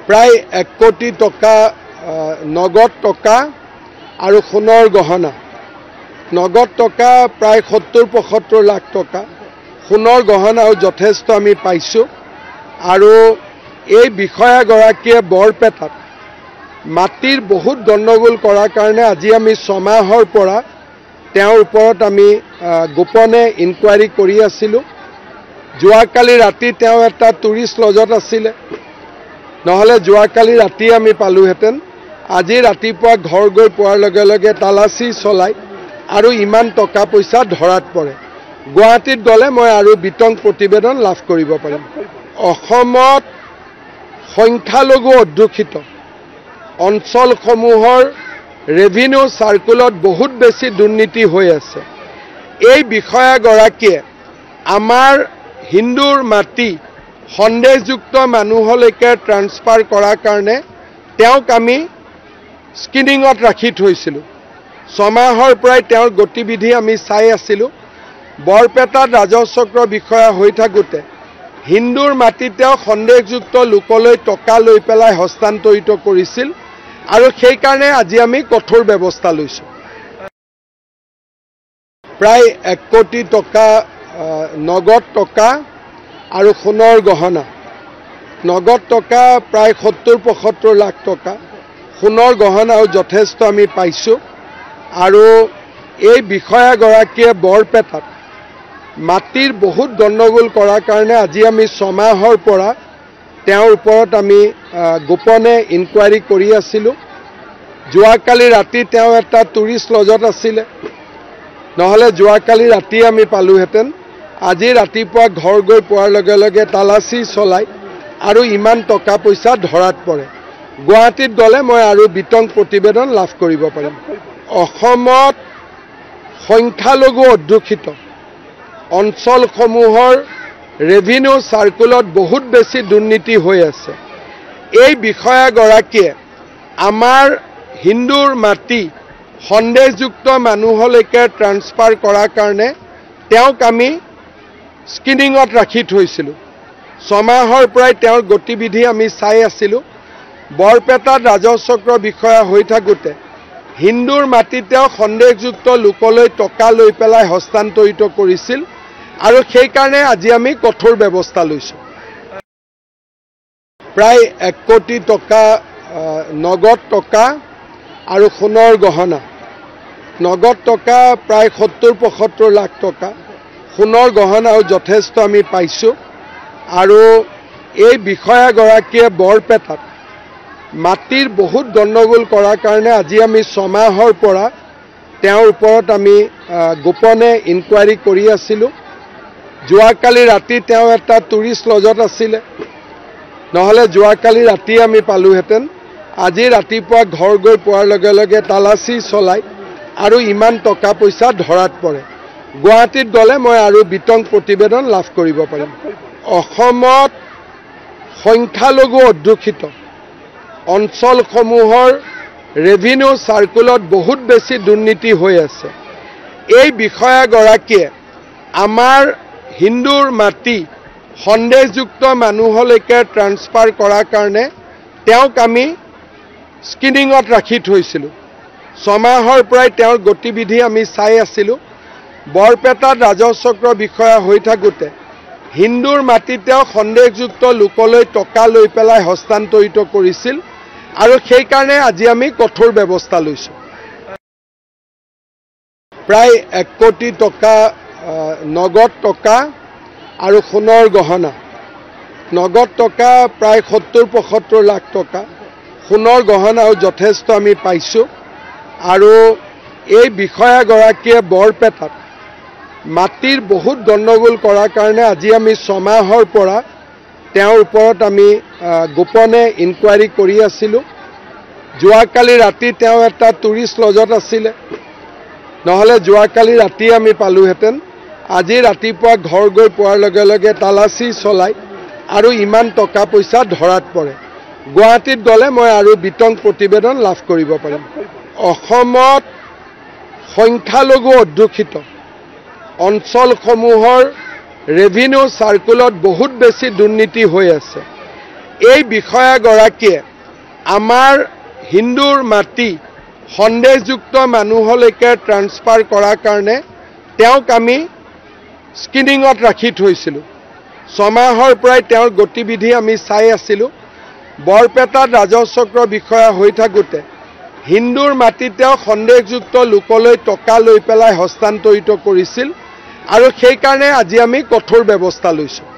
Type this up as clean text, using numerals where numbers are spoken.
প্ৰায় 1 কোটি টকা নগদ টকা আৰু সোণৰ গহনা। নগদ টকা প্ৰায় 70-75 লাখ টকা, সোণৰ গহনাও যথেষ্ট আমি পাইছোঁ। আৰু এই বিষয়াগৰাকীয়ে বৰপেটাত মাটিৰ বহুত গণ্ডগোল কৰাৰ কাৰণে আজি আমি 6 মাহৰ পৰা তেওঁৰ ওপৰত আমি গোপনে ইনকুৱাৰী কৰি আছিলোঁ। যোৱাকালি ৰাতি তেওঁ এটা টুৰিষ্ট লজত আছিলে, নহ'লে যোৱাকালি ৰাতি আমি পালোহেঁতেন। আজি ৰাতিপুৱা ঘৰ গৈ পোৱাৰ লগে লগে তালাচী চলাই আৰু ইমান টকা পইচা ধৰাত পৰে। গুৱাহাটীত গ'লে মই আৰু বিতং প্ৰতিবেদন লাভ কৰিব পাৰিম। অসমত সংখ্যালঘু অধ্যুষিত অঞ্চলসমূহৰ ৰেভিনিউ চাৰ্কুলত বহুত বেছি দুৰ্নীতি হৈ আছে। এই বিষয়াগৰাকীয়ে আমাৰ হিন্দুৰ মাটি সন্দেহযুক্ত মানুহলৈকে ট্ৰান্সফাৰ কৰাৰ কাৰণে তেওঁক আমি স্ক্ৰিনিঙত ৰাখি থৈছিলোঁ। 6 মাহৰ পৰাই তেওঁৰ গতিবিধি আমি চাই আছিলোঁ। বৰপেটাত ৰাজহচক্ৰ বিষয়া হৈ থাকোঁতে হিন্দুৰ মাটি তেওঁ সন্দেহযুক্ত লোকলৈ টকা লৈ পেলাই হস্তান্তৰিত কৰিছিল আৰু সেইকাৰণে আজি আমি কঠোৰ ব্যৱস্থা লৈছোঁ। প্ৰায় 1 কোটি টকা নগদ টকা আৰু সোণৰ গহনা। নগদ টকা প্ৰায় 70-75 লাখ টকা, সোণৰ গহনাও যথেষ্ট আমি পাইছোঁ। আৰু এই বিষয়াগৰাকীয়ে বৰপেটাত মাটিৰ বহুত গণ্ডগোল কৰাৰ কাৰণে আজি আমি 6 মাহৰ পৰা তেওঁৰ ওপৰত আমি গোপনে ইনকুৱাৰী কৰি আছিলোঁ। যোৱাকালি ৰাতি তেওঁ এটা টুৰিষ্ট লজত আছিলে, নহ'লে যোৱাকালি ৰাতি আমি পালোহেঁতেন। আজি ৰাতিপুৱা ঘৰ গৈ পোৱাৰ লগে লগে তালাচী চলাই আৰু ইমান টকা পইচা ধৰাত পৰে। গুৱাহাটীত গ'লে মই আৰু বিতং প্ৰতিবেদন লাভ কৰিব পাৰিম। অসমত সংখ্যালঘু অধ্যুষিত অঞ্চলসমূহৰ ৰেভিনিউ চাৰ্কুলত বহুত বেছি দুৰ্নীতি হৈ আছে। এই বিষয়াগৰাকীয়ে আমাৰ হিন্দুৰ মাটি সন্দেহযুক্ত মানুহলৈকে ট্ৰান্সফাৰ কৰাৰ কাৰণে তেওঁক আমি স্ক্ৰিনিঙত ৰাখি থৈছিলোঁ। 6 মাহৰ পৰাই তেওঁৰ গতিবিধি আমি চাই আছিলোঁ। বৰপেটাত ৰাজহচক্ৰ বিষয়া হৈ থাকোঁতে হিন্দুৰ মাটি তেওঁ সন্দেহযুক্ত লোকলৈ টকা লৈ পেলাই হস্তান্তৰিত কৰিছিল আৰু সেইকাৰণে আজি আমি কঠোৰ ব্যৱস্থা লৈছোঁ। প্ৰায় 1 কোটি টকা নগদ টকা আৰু সোণৰ গহনা। নগদ টকা প্ৰায় 70-75 লাখ টকা, সোণৰ গহনাও যথেষ্ট আমি পাইছোঁ। আৰু এই বিষয়াগৰাকীয়ে বৰপেটাত মাটিৰ বহুত গণ্ডগোল কৰাৰ কাৰণে আজি আমি 6 মাহৰ পৰা তেওঁৰ ওপৰত আমি গোপনে ইনকুৱাৰী কৰি আছিলোঁ। যোৱাকালি ৰাতি তেওঁ এটা টুৰিষ্ট লজত আছিলে, নহ'লে যোৱাকালি ৰাতি আমি পালোহেঁতেন। আজি ৰাতিপুৱা ঘৰ গৈ পোৱাৰ লগে লগে তালাচী চলাই আৰু ইমান টকা পইচা ধৰাত পৰে। গুৱাহাটীত গ'লে মই আৰু বিতং প্ৰতিবেদন লাভ কৰিব পাৰিম। অসমত সংখ্যালঘু অধ্যুষিত অঞ্চলসমূহৰ ৰেভিনিউ চাৰ্কুলত বহুত বেছি দুৰ্নীতি হৈ আছে। এই বিষয়াগৰাকীয়ে আমাৰ হিন্দুৰ মাটি সন্দেহযুক্ত মানুহলৈকে ট্ৰান্সফাৰ কৰাৰ কাৰণে তেওঁক আমি স্ক্ৰিনিঙত ৰাখি থৈছিলোঁ। 6 মাহৰ পৰাই তেওঁৰ গতিবিধি আমি চাই আছিলোঁ। বৰপেটাত ৰাজহচক্ৰ বিষয়া হৈ থাকোঁতে হিন্দুৰ মাটি তেওঁ সন্দেহযুক্ত লোকলৈ টকা লৈ পেলাই হস্তান্তৰিত কৰিছিল আৰু সেইকাৰণে আজি আমি কঠোৰ ব্যৱস্থা লৈছোঁ। প্ৰায় 1 কোটি টকা নগদ টকা আৰু সোণৰ গহনা। নগদ টকা প্ৰায় 70-75 লাখ টকা, সোণৰ গহনাও যথেষ্ট আমি পাইছোঁ। আৰু এই বিষয়াগৰাকীয়ে বৰপেটাত মাটিৰ বহুত গণ্ডগোল কৰাৰ কাৰণে আজি আমি 6 মাহৰ পৰা তেওঁৰ ওপৰত আমি গোপনে ইনকুৱাৰী কৰি আছিলোঁ। যোৱাকালি ৰাতি তেওঁ এটা টুৰিষ্ট লজত আছিলে, নহ'লে যোৱাকালি ৰাতি আমি পালোহেঁতেন। আজি ৰাতিপুৱা ঘৰ গৈ পোৱাৰ লগে লগে তালাচী চলাই আৰু ইমান টকা পইচা ধৰাত পৰে। গুৱাহাটীত গ'লে মই আৰু বিতং প্ৰতিবেদন লাভ কৰিব পাৰিম। অসমত সংখ্যালঘু অধ্যুষিত অঞ্চলসমূহৰ ৰেভিনিউ চাৰ্কুলত বহুত বেছি দুৰ্নীতি হৈ আছে। এই বিষয়াগৰাকীয়ে আমাৰ হিন্দুৰ মাটি সন্দেহযুক্ত মানুহলৈকে ট্ৰান্সফাৰ কৰাৰ কাৰণে তেওঁক আমি স্ক্ৰিনিঙত ৰাখি থৈছিলোঁ। 6 মাহৰ পৰাই তেওঁৰ গতিবিধি আমি চাই আছিলোঁ। বৰপেটাত ৰাজহচক্ৰ বিষয়া হৈ থাকোঁতে হিন্দুৰ মাটিত তেওঁ সন্দেহযুক্ত লোকলৈ টকা লৈ পেলাই হস্তান্তৰিত কৰিছিল আৰু সেইকাৰণে আজি আমি কঠোৰ ব্যৱস্থা লৈছোঁ।